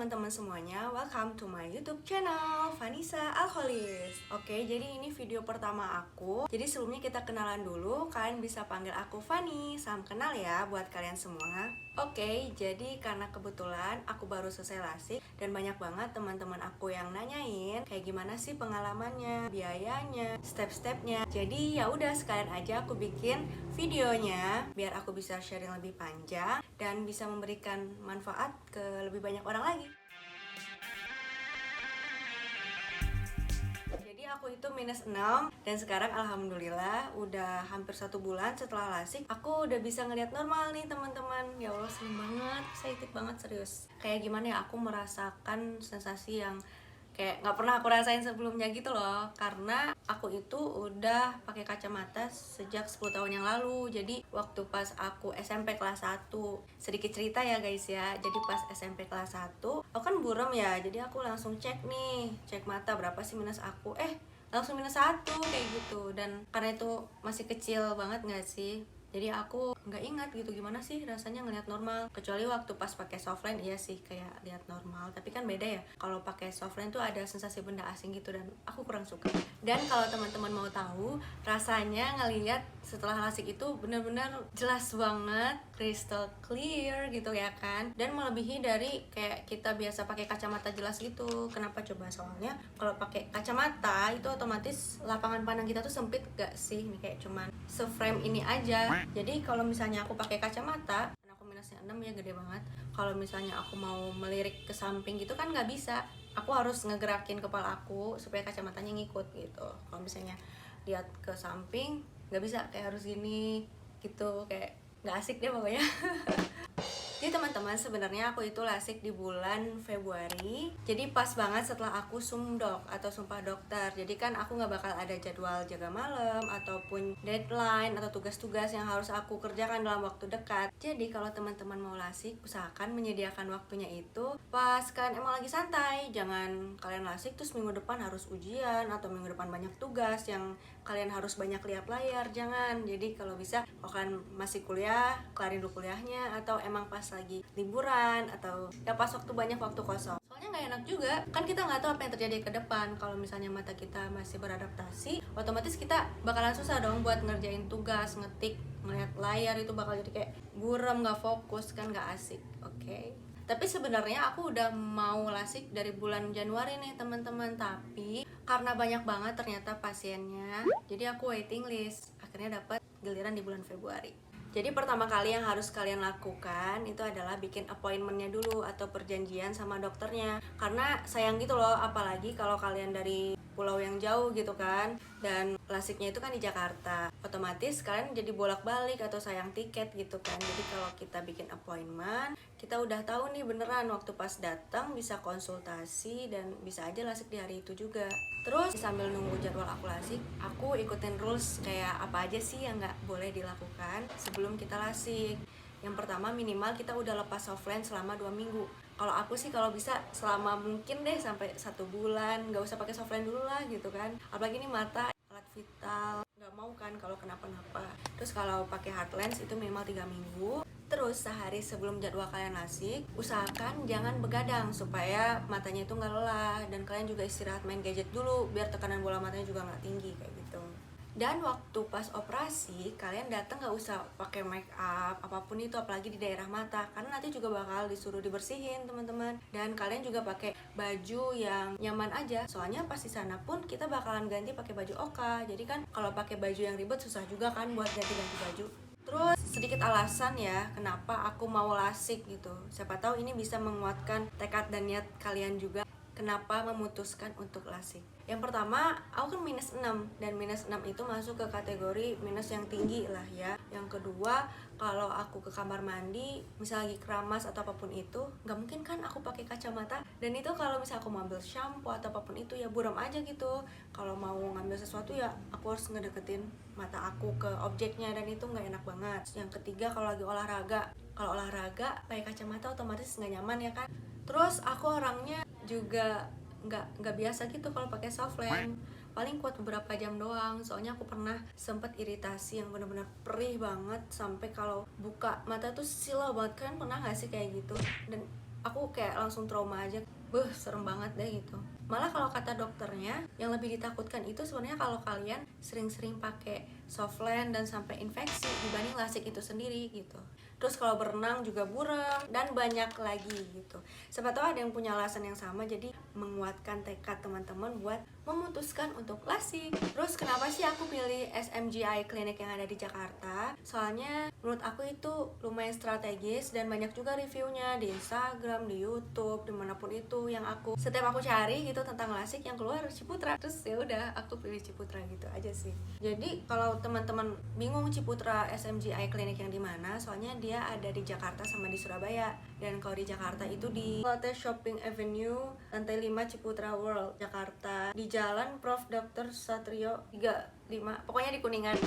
teman-teman semuanya, welcome to my YouTube channel Vanessa Alholis. Oke, jadi ini video pertama aku. Jadi sebelumnya kita kenalan dulu. Kalian bisa panggil aku Fanny. Salam kenal ya buat kalian semua. Oke, jadi karena kebetulan aku baru selesai lasik dan banyak banget teman-teman aku yang nanyain kayak gimana sih pengalamannya, biayanya, step-stepnya. Jadi ya udah sekalian aja aku bikin videonya biar aku bisa sharing lebih panjang dan bisa memberikan manfaat ke lebih banyak orang lagi. Jadi aku itu minus 6 dan sekarang alhamdulillah udah hampir 1 bulan setelah lasik aku udah bisa ngeliat normal nih teman-teman. Ya Allah, seneng banget, excited banget, serius. Kayak gimana ya, aku merasakan sensasi yang kayak nggak pernah aku rasain sebelumnya gitu loh, karena aku itu udah pakai kacamata sejak 10 tahun yang lalu. Jadi waktu pas aku SMP kelas 1, sedikit cerita ya guys ya, jadi pas SMP kelas 1 aku kan buram ya, jadi aku langsung cek nih, cek mata berapa sih minus aku, langsung -1 kayak gitu. Dan karena itu masih kecil banget nggak sih, jadi aku nggak ingat gitu gimana sih rasanya ngelihat normal, kecuali waktu pas pakai softline. Iya sih kayak lihat normal, tapi kan beda ya, kalau pakai softline tuh ada sensasi benda asing gitu dan aku kurang suka. Dan kalau teman-teman mau tahu rasanya ngelihat setelah lasik itu benar-benar jelas banget, crystal clear gitu ya kan, dan melebihi dari kayak kita biasa pakai kacamata jelas gitu. Kenapa coba? Soalnya kalau pakai kacamata itu otomatis lapangan pandang kita tuh sempit gak sih, ini kayak cuman seframe ini aja. Jadi kalau misalnya aku pakai kacamata, aku minusnya 6 ya, gede banget. Kalau misalnya aku mau melirik ke samping gitu kan nggak bisa, aku harus ngegerakin kepala aku supaya kacamatanya ngikut gitu. Kalau misalnya lihat ke samping nggak bisa, kayak harus gini gitu, kayak nggak asik deh pokoknya. Jadi teman-teman, sebenarnya aku itu lasik di bulan Februari. Jadi pas banget setelah aku sumdok atau sumpah dokter. Jadi kan aku nggak bakal ada jadwal jaga malam ataupun deadline atau tugas-tugas yang harus aku kerjakan dalam waktu dekat. Jadi kalau teman-teman mau lasik, usahakan menyediakan waktunya itu pas kalian emang lagi santai. Jangan kalian lasik terus minggu depan harus ujian atau minggu depan banyak tugas yang kalian harus banyak lihat layar. Jangan. Jadi kalau bisa, kalau kalian masih kuliah, kelarin dulu kuliahnya, atau emang pas lagi liburan atau ya pas waktu banyak waktu kosong. Soalnya nggak enak juga kan, kita nggak tahu apa yang terjadi ke depan. Kalau misalnya mata kita masih beradaptasi, otomatis kita bakalan susah dong buat ngerjain tugas, ngetik, ngeliat layar, itu bakal jadi kayak buram, nggak fokus kan, nggak asik. Oke. Tapi sebenarnya aku udah mau lasik dari bulan Januari nih teman-teman, tapi karena banyak banget ternyata pasiennya, jadi aku waiting list. Akhirnya dapat giliran di bulan Februari. Jadi pertama kali yang harus kalian lakukan itu adalah bikin appointmentnya dulu atau perjanjian sama dokternya. Karena sayang gitu loh, apalagi kalau kalian dari pulau yang jauh gitu kan, dan lasiknya itu kan di Jakarta, otomatis kalian jadi bolak-balik atau sayang tiket gitu kan. Jadi kalau kita bikin appointment, kita udah tahu nih beneran waktu pas datang bisa konsultasi dan bisa aja lasik di hari itu juga. Terus sambil nunggu jadwal aku lasik, aku ikutin rules kayak apa aja sih yang nggak boleh dilakukan sebelum kita lasik. Yang pertama, minimal kita udah lepas softline selama 2 minggu. Kalau aku sih kalau bisa selama mungkin deh sampai 1 bulan, nggak usah pakai softline dulu lah gitu kan. Apalagi ini mata, alat vital, nggak mau kan kalau kenapa-napa. Terus kalau pakai hard lens itu minimal 3 minggu. Terus sehari sebelum jadwal kalian lasik, usahakan jangan begadang supaya matanya itu nggak lelah, dan kalian juga istirahat main gadget dulu biar tekanan bola matanya juga nggak tinggi kayak gitu. Dan waktu pas operasi, kalian datang nggak usah pakai make up apapun itu, apalagi di daerah mata, karena nanti juga bakal disuruh dibersihin teman-teman. Dan kalian juga pakai baju yang nyaman aja, soalnya pas di sana pun kita bakalan ganti pakai baju oka. Jadi kan kalau pakai baju yang ribet susah juga kan buat ganti-ganti baju. Terus sedikit alasan ya kenapa aku mau lasik gitu. Siapa tahu ini bisa menguatkan tekad dan niat kalian juga kenapa memutuskan untuk lasik. Yang pertama, aku kan minus 6, dan minus 6 itu masuk ke kategori minus yang tinggi lah ya. Yang kedua, kalau aku ke kamar mandi, misalnya lagi keramas atau apapun itu, nggak mungkin kan aku pakai kacamata. Dan itu kalau misalnya aku mau ambil shampoo atau apapun itu ya buram aja gitu. Kalau mau ngambil sesuatu ya aku harus ngedeketin mata aku ke objeknya, dan itu nggak enak banget. Yang ketiga, kalau lagi olahraga, kalau olahraga pakai kacamata otomatis nggak nyaman ya kan. Terus aku orangnya juga nggak biasa gitu kalau pakai softline, paling kuat beberapa jam doang. Soalnya aku pernah sempet iritasi yang benar-benar perih banget sampai kalau buka mata tuh silau banget kan, pernah nggak sih kayak gitu? Dan aku kayak langsung trauma aja. Serem banget deh gitu. Malah kalau kata dokternya, yang lebih ditakutkan itu sebenarnya kalau kalian sering-sering pakai softland dan sampai infeksi dibanding lasik itu sendiri gitu. Terus kalau berenang juga burem dan banyak lagi gitu. Siapa tahu ada yang punya alasan yang sama, jadi menguatkan tekad teman-teman buat memutuskan untuk lasik. Terus kenapa sih aku pilih SMGI Clinic yang ada di Jakarta? Soalnya menurut aku itu lumayan strategis dan banyak juga reviewnya di Instagram, di YouTube, dimanapun itu yang setiap aku cari gitu tentang lasik yang keluar Ciputra. Terus ya udah aku pilih Ciputra gitu aja sih. Jadi kalau teman-teman bingung Ciputra SMGI Clinic yang di mana, soalnya dia ada di Jakarta sama di Surabaya. Dan kalau di Jakarta itu di Lotte Shopping Avenue, lantai 5 Ciputra World, Jakarta, di Jalan Prof. Dr. Satrio 35, pokoknya di Kuningan.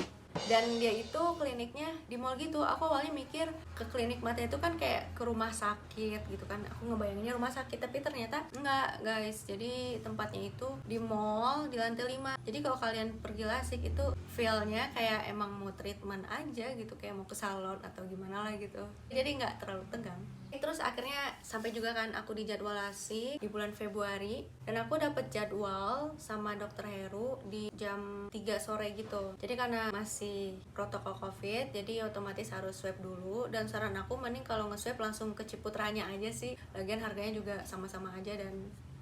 Dan dia itu kliniknya di mall gitu. Aku awalnya mikir ke klinik mata itu kan kayak ke rumah sakit gitu kan, aku ngebayanginnya rumah sakit, tapi ternyata enggak guys. Jadi tempatnya itu di mall di lantai 5. Jadi kalau kalian pergi lasik itu feel-nya kayak emang mau treatment aja gitu, kayak mau ke salon atau gimana lah gitu, jadi nggak terlalu tegang. Terus akhirnya sampai juga kan aku di jadwal lasik di bulan Februari, dan aku dapet jadwal sama dokter Heru di jam 3 sore gitu. Jadi karena masih protokol COVID, jadi otomatis harus swab dulu, dan saran aku mending kalau nge-swab langsung ke Ciputranya aja sih. Lagian harganya juga sama-sama aja dan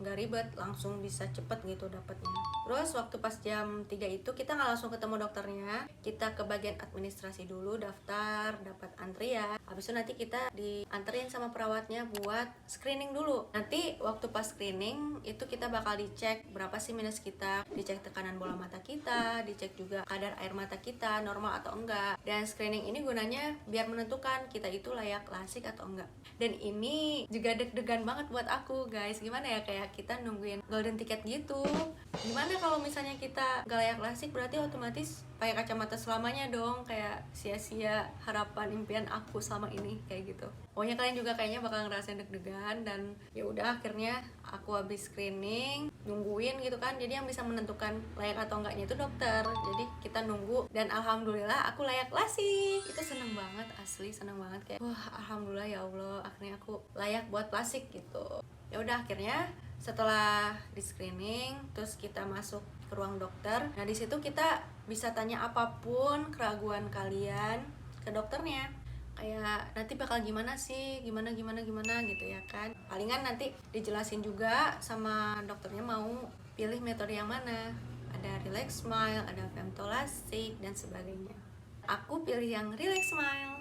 nggak ribet, langsung bisa cepet gitu dapetnya. Terus waktu pas jam 3 itu kita nggak langsung ketemu dokternya, kita ke bagian administrasi dulu, daftar, dapat antrian. Habis itu nanti kita dianterin sama perawatnya buat screening dulu. Nanti waktu pas screening itu kita bakal dicek berapa sih minus kita, dicek tekanan bola mata kita, dicek juga kadar air mata kita normal atau enggak. Dan screening ini gunanya biar menentukan kita itu layak lasik atau enggak. Dan ini juga deg-degan banget buat aku guys. Gimana ya, kayak kita nungguin golden ticket gitu. Gimana kalau misalnya kita gak layak lasik, berarti otomatis pakai kacamata selamanya dong, kayak sia-sia harapan impian aku selama ini kayak gitu. Pokoknya kalian juga kayaknya bakal ngerasain deg-degan. Dan ya udah akhirnya aku habis screening, nungguin gitu kan. Jadi yang bisa menentukan layak atau enggaknya itu dokter. Jadi kita nunggu dan alhamdulillah aku layak lasik. Itu seneng banget, asli seneng banget, kayak wah alhamdulillah ya Allah, akhirnya aku layak buat plastik gitu. Ya udah akhirnya setelah di screening terus kita masuk ke ruang dokter. Nah di situ kita bisa tanya apapun keraguan kalian ke dokternya, kayak nanti bakal gimana sih, gimana gitu ya kan. Palingan nanti dijelasin juga sama dokternya mau pilih metode yang mana, ada relax smile, ada femtolasik dan sebagainya. Aku pilih yang relax smile.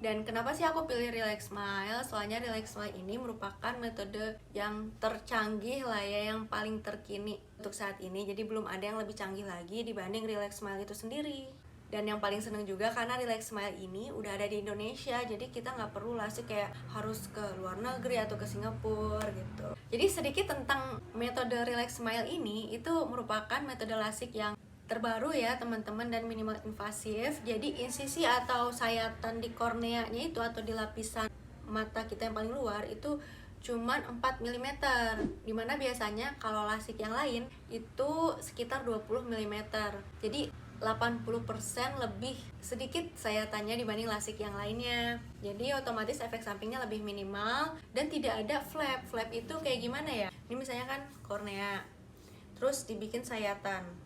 Dan kenapa sih aku pilih Relax Smile? Soalnya Relax Smile ini merupakan metode yang tercanggih lah ya, yang paling terkini untuk saat ini. Jadi belum ada yang lebih canggih lagi dibanding Relax Smile itu sendiri. Dan yang paling seneng juga karena Relax Smile ini udah ada di Indonesia. Jadi kita nggak perlu lasik kayak harus ke luar negeri atau ke Singapura gitu. Jadi sedikit tentang metode Relax Smile ini, itu merupakan metode lasik yang terbaru ya teman-teman dan minimal invasif. Jadi insisi atau sayatan di korneanya itu atau di lapisan mata kita yang paling luar itu cuman 4 mm, dimana biasanya kalau lasik yang lain itu sekitar 20 mm. Jadi 80% lebih sedikit sayatannya dibanding lasik yang lainnya. Jadi otomatis efek sampingnya lebih minimal dan tidak ada flap. Flap itu kayak gimana ya? Ini misalnya kan kornea, terus dibikin sayatan.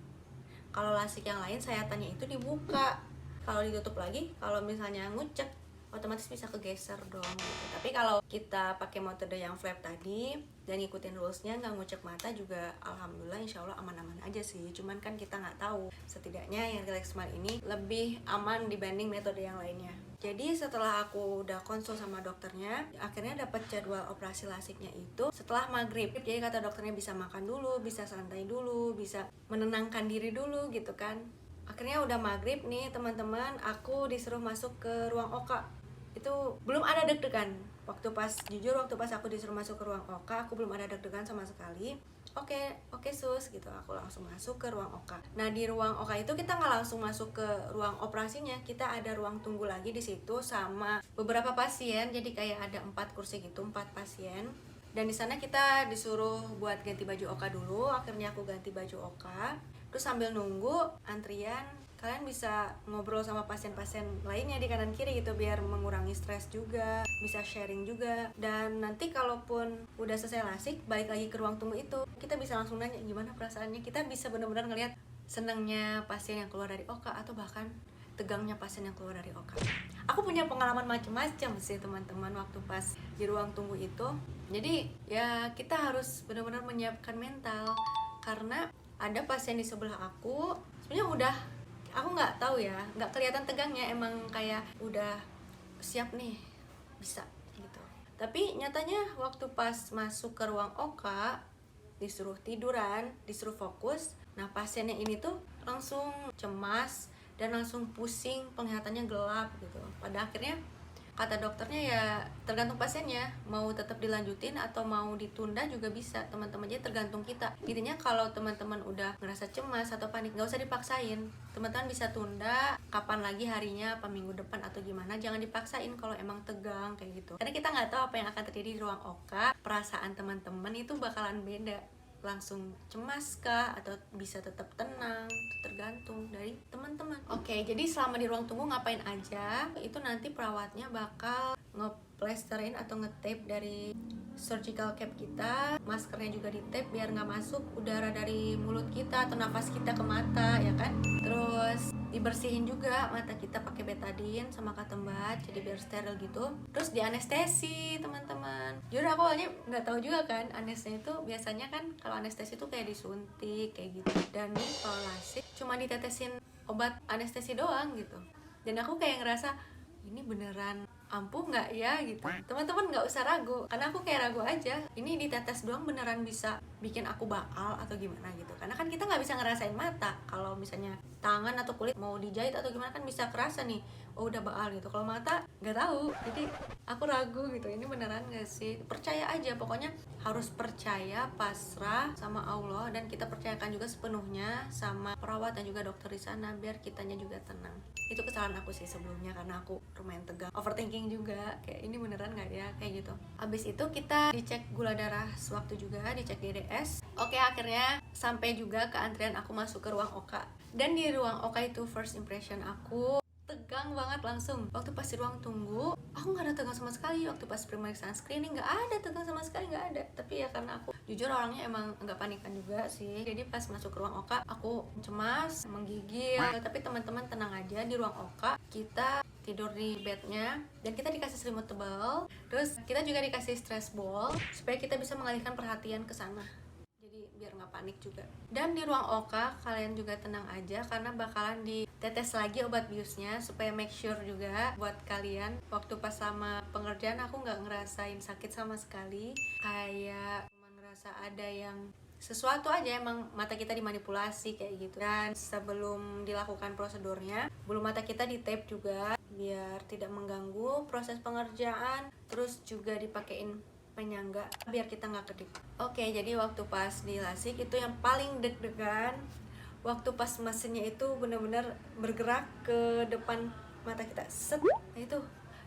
Kalau lasik yang lain sayatannya itu dibuka, kalau ditutup lagi, kalau misalnya ngucek otomatis bisa kegeser dong gitu. Tapi kalau kita pakai metode yang flap tadi dan ngikutin rulesnya, nggak ngucek mata juga, alhamdulillah insya Allah aman-aman aja sih. Cuman kan kita nggak tahu, setidaknya yang Relax Smile ini lebih aman dibanding metode yang lainnya. Jadi setelah aku udah konsul sama dokternya, akhirnya dapat jadwal operasi lasiknya itu setelah maghrib. Jadi kata dokternya bisa makan dulu, bisa santai dulu, bisa menenangkan diri dulu gitu kan. Akhirnya udah maghrib nih teman-teman, aku disuruh masuk ke ruang OKA. Itu belum ada deg-degan. Waktu pas aku disuruh masuk ke ruang OKA, aku belum ada deg-degan sama sekali. Oke sus gitu, aku langsung masuk ke ruang OKA. Nah di ruang OKA itu kita nggak langsung masuk ke ruang operasinya, kita ada ruang tunggu lagi di situ sama beberapa pasien. Jadi kayak ada 4 kursi gitu, 4 pasien. Dan di sana kita disuruh buat ganti baju OKA dulu. Akhirnya aku ganti baju OKA. Terus sambil nunggu antrian kalian bisa ngobrol sama pasien-pasien lainnya di kanan kiri gitu, biar mengurangi stres juga, bisa sharing juga. Dan nanti kalaupun udah selesai lasik, balik lagi ke ruang tunggu itu, kita bisa langsung nanya gimana perasaannya. Kita bisa benar-benar ngelihat senangnya pasien yang keluar dari OK atau bahkan tegangnya pasien yang keluar dari OK. Aku punya pengalaman macam-macam sih teman-teman waktu pas di ruang tunggu itu. Jadi ya kita harus benar-benar menyiapkan mental, karena ada pasien di sebelah aku sebenarnya udah, aku nggak tahu ya, nggak kelihatan tegangnya, emang kayak udah siap nih, bisa gitu. Tapi nyatanya waktu pas masuk ke ruang OK, disuruh tiduran, disuruh fokus, nah pasiennya ini tuh langsung cemas dan langsung pusing, penglihatannya gelap gitu. Pada akhirnya kata dokternya ya tergantung pasiennya, mau tetap dilanjutin atau mau ditunda juga bisa teman-teman, jadi tergantung kita. Intinya kalau teman-teman udah ngerasa cemas atau panik, nggak usah dipaksain, teman-teman bisa tunda kapan lagi harinya, apa minggu depan atau gimana. Jangan dipaksain kalau emang tegang kayak gitu, karena kita nggak tahu apa yang akan terjadi di ruang OK. Perasaan teman-teman itu bakalan beda, langsung cemas kah atau bisa tetap tenang, itu tergantung dari teman-teman. Oke, jadi selama di ruang tunggu ngapain aja itu nanti perawatnya bakal ngeplesterin atau nge-tape dari surgical cap kita, maskernya juga di-tape biar nggak masuk udara dari mulut kita atau nafas kita ke mata ya kan. Terus dibersihin juga mata kita pakai betadine sama ketembat, jadi biar steril gitu. Terus di anestesi teman-teman. Jujur aku awalnya nggak tahu juga kan anestesi itu biasanya kan, kalau anestesi itu kayak disuntik kayak gitu, dan nih kalau lasik cuma ditetesin obat anestesi doang gitu. Dan aku kayak ngerasa ini beneran ampuh nggak ya gitu. Teman-teman nggak usah ragu, karena aku kayak ragu aja, ini ditetes doang beneran bisa bikin aku bakal atau gimana gitu. Karena kan kita nggak bisa ngerasain mata, kalau misalnya tangan atau kulit mau dijahit atau gimana kan bisa kerasa nih, oh udah bakal gitu. Kalau mata nggak tahu, jadi aku ragu gitu, ini beneran nggak sih. Percaya aja, pokoknya harus percaya, pasrah sama Allah, dan kita percayakan juga sepenuhnya sama perawat dan juga dokter di sana, biar kitanya juga tenang. Itu kesalahan aku sih sebelumnya, karena aku lumayan tegang, overthinking juga, kayak ini beneran nggak ya, kayak gitu. Abis itu kita dicek gula darah sewaktu juga, dicek GDS. Oke, akhirnya sampai juga ke antrian aku masuk ke ruang OK. Dan di ruang OK itu first impression aku tegang banget langsung. Waktu pas di ruang tunggu, aku nggak ada tegang sama sekali. Waktu pas pemeriksaan screening nggak ada tegang sama sekali, nggak ada. Tapi ya karena aku jujur orangnya emang nggak panikan juga sih. Jadi pas masuk ke ruang OK, aku cemas, menggigil. Tapi teman-teman tenang aja, di ruang OK kita tidur di bednya dan kita dikasih selimut tebal. Terus kita juga dikasih stress ball supaya kita bisa mengalihkan perhatian ke sana, biar nggak panik juga. Dan di ruang OK kalian juga tenang aja, karena bakalan ditetes lagi obat biusnya supaya make sure juga buat kalian. Waktu pas sama pengerjaan aku nggak ngerasain sakit sama sekali, kayak cuma ngerasa ada yang sesuatu aja, emang mata kita dimanipulasi kayak gitu. Dan sebelum dilakukan prosedurnya, bulu mata kita di tape juga biar tidak mengganggu proses pengerjaan. Terus juga dipakein penyangga biar kita nggak kedip. Oke, jadi waktu pas di lasik itu yang paling deg-degan waktu pas mesinnya itu benar-benar bergerak ke depan mata kita, set, nah itu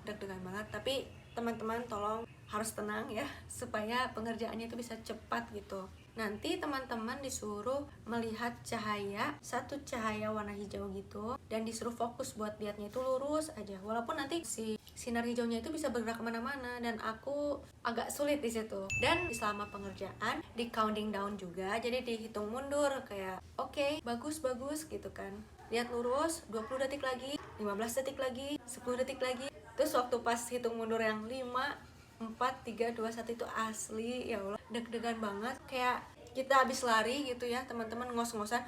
deg-degan banget. Tapi teman-teman tolong harus tenang ya, supaya pengerjaannya itu bisa cepat gitu. Nanti teman-teman disuruh melihat cahaya, satu cahaya warna hijau gitu, dan disuruh fokus buat lihatnya itu lurus aja, walaupun nanti si sinar hijaunya itu bisa bergerak kemana-mana, dan aku agak sulit di situ. Dan selama pengerjaan di counting down juga, jadi dihitung mundur kayak oke, bagus gitu kan, lihat lurus, 20 detik lagi, 15 detik lagi, 10 detik lagi. Terus waktu pas hitung mundur yang 5, 4, 3, 2, 1 itu asli ya Allah deg-degan banget, kayak kita habis lari gitu ya teman-teman, ngos-ngosan.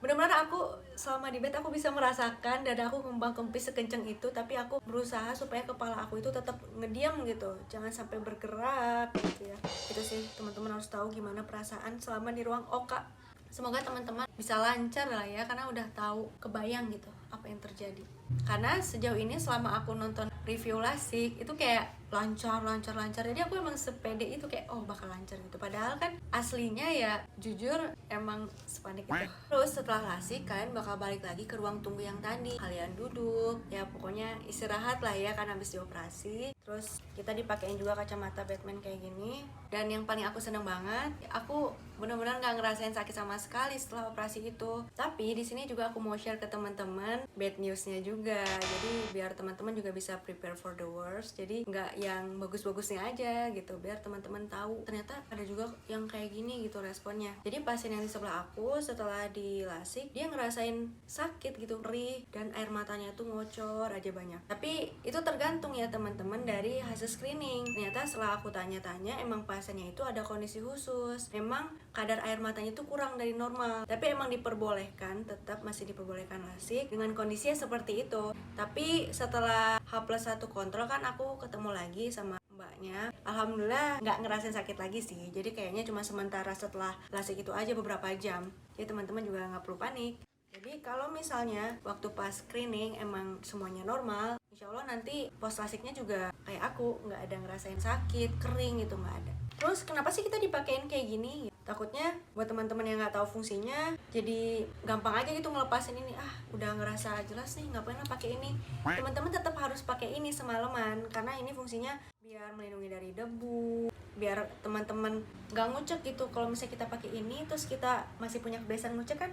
Benar-benar aku selama di bed aku bisa merasakan dada aku kembang kempis sekencang itu, tapi aku berusaha supaya kepala aku itu tetap ngediam gitu, jangan sampai bergerak gitu ya. Itu sih teman-teman harus tahu gimana perasaan selama di ruang OK. Semoga teman-teman bisa lancar lah ya, karena udah tahu, kebayang gitu apa yang terjadi. Karena sejauh ini selama aku nonton review lasik itu kayak lancar. Jadi aku emang sepede itu kayak oh bakal lancar gitu, padahal kan aslinya ya jujur emang sepanik itu. Terus setelah lasik kalian bakal balik lagi ke ruang tunggu yang tadi, kalian duduk ya pokoknya istirahat lah ya kan habis dioperasi. Terus kita dipakein juga kacamata Batman kayak gini, dan yang paling aku seneng banget, aku benar-benar nggak ngerasain sakit sama sekali setelah operasi itu. Tapi di sini juga aku mau share ke teman-teman bad newsnya juga, jadi biar teman-teman juga bisa prepare for the worst. Jadi nggak yang bagus-bagusnya aja gitu, biar teman-teman tahu ternyata ada juga yang kayak gini gitu responnya. Jadi pasien yang di sebelah aku setelah dilasik dia ngerasain sakit gitu, perih, dan air matanya tuh ngocor aja banyak. Tapi itu tergantung ya teman-teman dari hasil screening. Ternyata setelah aku tanya-tanya emang pasiennya itu ada kondisi khusus, memang kadar air matanya itu kurang dari normal, tapi emang diperbolehkan, tetap masih diperbolehkan lasik dengan kondisinya seperti itu. Tapi setelah H+1 kontrol kan aku ketemu lagi sama mbaknya, alhamdulillah nggak ngerasain sakit lagi sih. Jadi kayaknya cuma sementara setelah lasik itu aja beberapa jam. Jadi teman-teman juga nggak perlu panik. Jadi kalau misalnya waktu pas screening emang semuanya normal, insya Allah nanti post lasiknya juga kayak aku, nggak ada ngerasain sakit, kering gitu, nggak ada. Terus kenapa sih kita dipakein kayak gini? Takutnya buat teman-teman yang nggak tahu fungsinya, jadi gampang aja gitu ngelepasin ini. Udah ngerasa jelas nih, ngapain lah pakai ini? Teman-teman tetap harus pakai ini semalaman, karena ini fungsinya biar melindungi dari debu, biar teman-teman nggak ngucek gitu. Kalau misalnya kita pakai ini, terus kita masih punya kebiasaan ngucek kan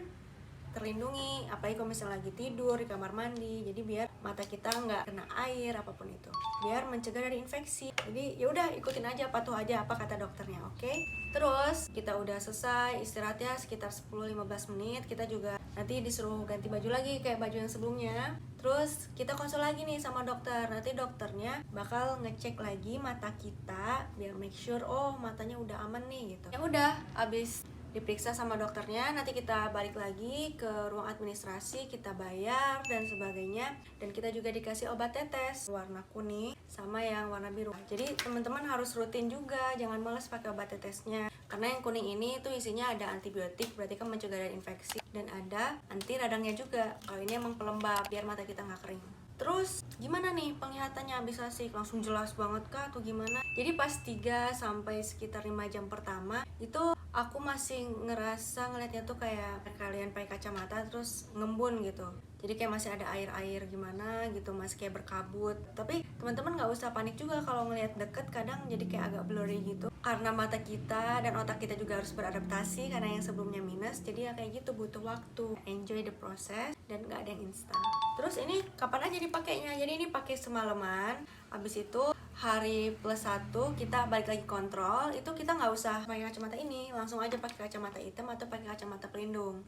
terlindungi, apalagi kalau misalnya lagi tidur di kamar mandi. Jadi biar mata kita nggak kena air apapun itu, biar mencegah dari infeksi. Jadi ya udah ikutin aja, patuh aja apa kata dokternya, oke? Terus kita udah selesai istirahatnya sekitar 10-15 menit, kita juga nanti disuruh ganti baju lagi kayak baju yang sebelumnya. Terus kita konsul lagi nih sama dokter, nanti dokternya bakal ngecek lagi mata kita biar make sure oh matanya udah aman nih gitu. Ya udah, abis diperiksa sama dokternya, nanti kita balik lagi ke ruang administrasi, kita bayar dan sebagainya, dan kita juga dikasih obat tetes warna kuning sama yang warna biru. Jadi teman-teman harus rutin juga, jangan males pakai obat tetesnya, karena yang kuning ini tuh isinya ada antibiotik, berarti kan mencegah dari infeksi, dan ada anti radangnya juga. Kalau ini emang pelembab biar mata kita nggak kering. Terus gimana nih penglihatannya habis lasik? Langsung jelas banget kah atau gimana? Jadi pas 3 sampai sekitar 5 jam pertama itu aku masih ngerasa ngeliatnya tuh kayak kalian pakai kacamata terus ngembun gitu. Jadi kayak masih ada air-air gimana gitu, masih kayak berkabut. Tapi teman-teman nggak usah panik juga kalau ngeliat deket, kadang jadi kayak agak blurry gitu. Karena mata kita dan otak kita juga harus beradaptasi karena yang sebelumnya minus. Jadi ya kayak gitu, butuh waktu. Enjoy the process dan nggak ada yang instan. Terus ini kapan aja dipakainya? Jadi ini pakai semalaman. Habis itu hari +1 kita balik lagi kontrol. Itu kita nggak usah pakai kacamata ini, langsung aja pakai kacamata hitam atau pakai kacamata pelindung.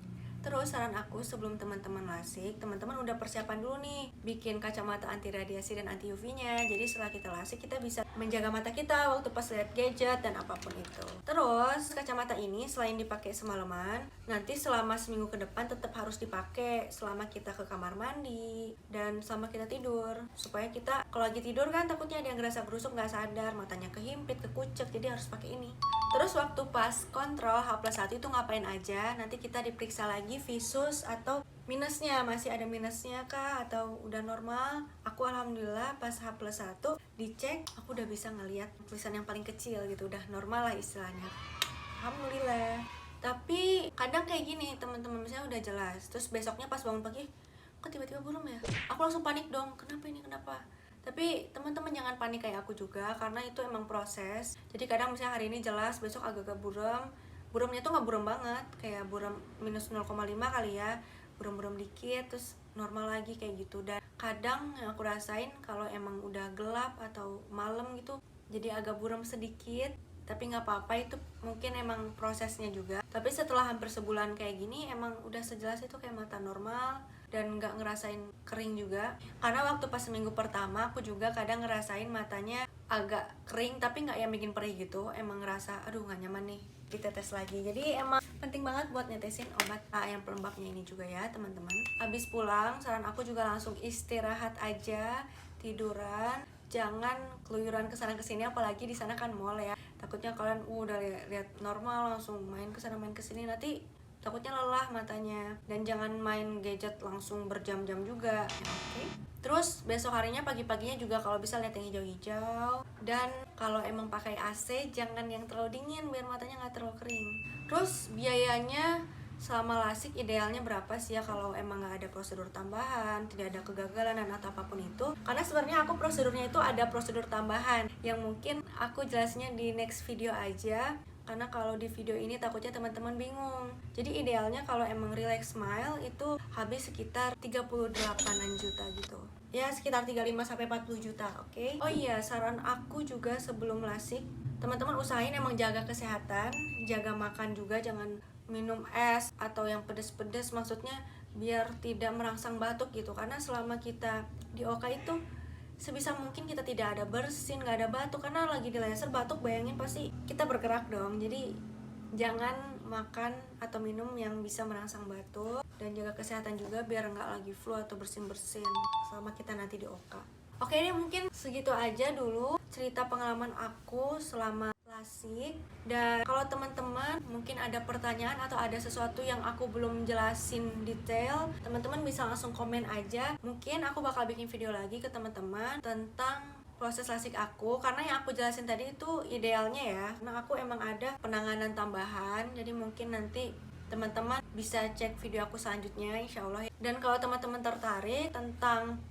Terus saran aku sebelum teman-teman lasik, teman-teman udah persiapan dulu nih bikin kacamata anti radiasi dan anti UV-nya. Jadi setelah kita lasik kita bisa menjaga mata kita waktu pas lihat gadget dan apapun itu. Terus kacamata ini selain dipakai semalaman, nanti selama seminggu ke depan tetap harus dipakai selama kita ke kamar mandi dan selama kita tidur, supaya kita kalau lagi tidur kan takutnya ada yang ngerasa berusuk nggak sadar, matanya kehimpit, kekucek, jadi harus pakai ini. Terus waktu pas kontrol H+1 itu ngapain aja? Nanti kita diperiksa lagi visus atau minusnya, masih ada minusnya kah atau udah normal. Aku alhamdulillah pas H+1 dicek, aku udah bisa ngelihat tulisan yang paling kecil gitu, udah normal lah istilahnya. Alhamdulillah. Tapi kadang kayak gini teman-teman, misalnya udah jelas, terus besoknya pas bangun pagi, kok tiba-tiba buram ya? Aku langsung panik dong, kenapa ini, kenapa? Tapi teman-teman jangan panik kayak aku juga, karena itu emang proses. Jadi kadang misalnya hari ini jelas, besok agak-agak buram. Buramnya tuh nggak buram banget, kayak buram minus 0,5 kali ya, buram-buram dikit, terus normal lagi kayak gitu. Dan kadang yang aku rasain kalau emang udah gelap atau malam gitu, jadi agak buram sedikit. Tapi nggak apa-apa, itu mungkin emang prosesnya juga. Tapi setelah hampir sebulan kayak gini, emang udah sejelas itu kayak mata normal dan nggak ngerasain kering juga. Karena waktu pas seminggu pertama aku juga kadang ngerasain matanya agak kering tapi nggak yang bikin perih gitu, emang ngerasa aduh nggak nyaman nih, ditetes lagi. Jadi emang penting banget buat netesin obat yang pelembabnya ini juga ya teman-teman. Habis pulang saran aku juga langsung istirahat aja, tiduran, jangan keluyuran kesana kesini, apalagi di sana kan mall ya, takutnya kalian udah lihat normal langsung main kesana main kesini, nanti takutnya lelah matanya. Dan jangan main gadget langsung berjam-jam juga ya, oke? Terus besok harinya pagi-paginya juga kalau bisa lihat yang hijau-hijau. Dan kalau emang pakai AC jangan yang terlalu dingin biar matanya nggak terlalu kering. Terus biayanya selama lasik idealnya berapa sih ya kalau emang nggak ada prosedur tambahan, tidak ada kegagalan dan atau apapun itu? Karena sebenarnya aku prosedurnya itu ada prosedur tambahan yang mungkin aku jelasnya di next video aja. Karena kalau di video ini takutnya teman-teman bingung. Jadi idealnya kalau emang relax smile itu habis sekitar 38-an juta gitu. Ya sekitar 35-40 juta, oke? Oh iya, saran aku juga sebelum lasik, teman-teman usahain emang jaga kesehatan, jaga makan juga, jangan minum es atau yang pedes-pedes, maksudnya biar tidak merangsang batuk gitu. Karena selama kita di Oka itu sebisa mungkin kita tidak ada bersin, nggak ada batuk. Karena lagi di laser batuk, bayangin pasti kita bergerak dong. Jadi jangan makan atau minum yang bisa merangsang batuk. Dan jaga kesehatan juga biar nggak lagi flu atau bersin-bersin selama kita nanti di Oka. Oke deh, mungkin segitu aja dulu cerita pengalaman aku selama lasik. Dan kalau teman-teman mungkin ada pertanyaan atau ada sesuatu yang aku belum jelasin detail, teman-teman bisa langsung komen aja. Mungkin aku bakal bikin video lagi ke teman-teman tentang proses lasik aku, karena yang aku jelasin tadi itu idealnya ya, karena aku emang ada penanganan tambahan. Jadi mungkin nanti teman-teman bisa cek video aku selanjutnya insya Allah. Dan kalau teman-teman tertarik tentang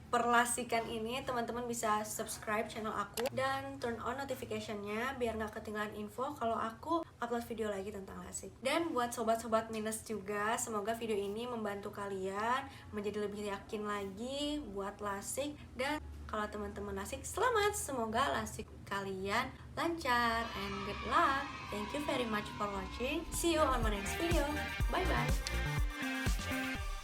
perlasikan ini, teman-teman bisa subscribe channel aku dan turn on notification-nya biar nggak ketinggalan info kalau aku upload video lagi tentang lasik. Dan buat sobat-sobat minus juga, semoga video ini membantu kalian menjadi lebih yakin lagi buat lasik. Dan kalau teman-teman lasik, selamat, semoga lasik kalian lancar and good luck. Thank you very much for watching. See you on my next video. Bye bye.